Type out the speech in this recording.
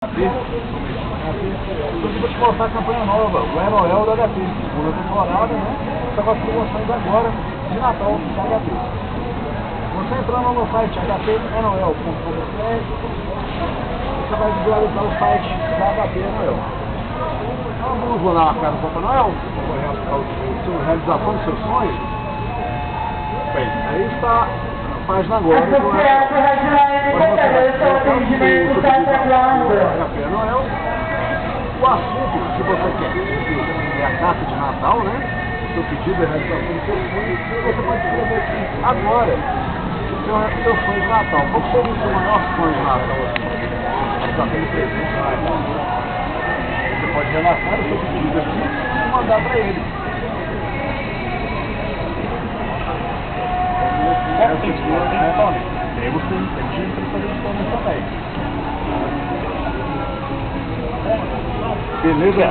Eu vou te mostrar a campanha nova, o É Noel do HP, segunda temporada, né? Só com as promoções agora de Natal do HP. Você entrando no site hpenoel.com.br, você vai visualizar o site da HP Noel. Então vamos lá na casa do Papai Noel, a realização dos seus sonhos. Bem, aí está a página agora do HP Noel. O assunto que você quer é a carta de Natal, né? O seu pedido é a realização do seu sonho. Você pode escrever aqui agora o seu sonho de Natal. Qual seria o seu maior sonho de Natal? Está tendo presente de Natal. Você pode relatar o seu pedido aqui e mandar para ele. Temos que fazer isso também. Beleza?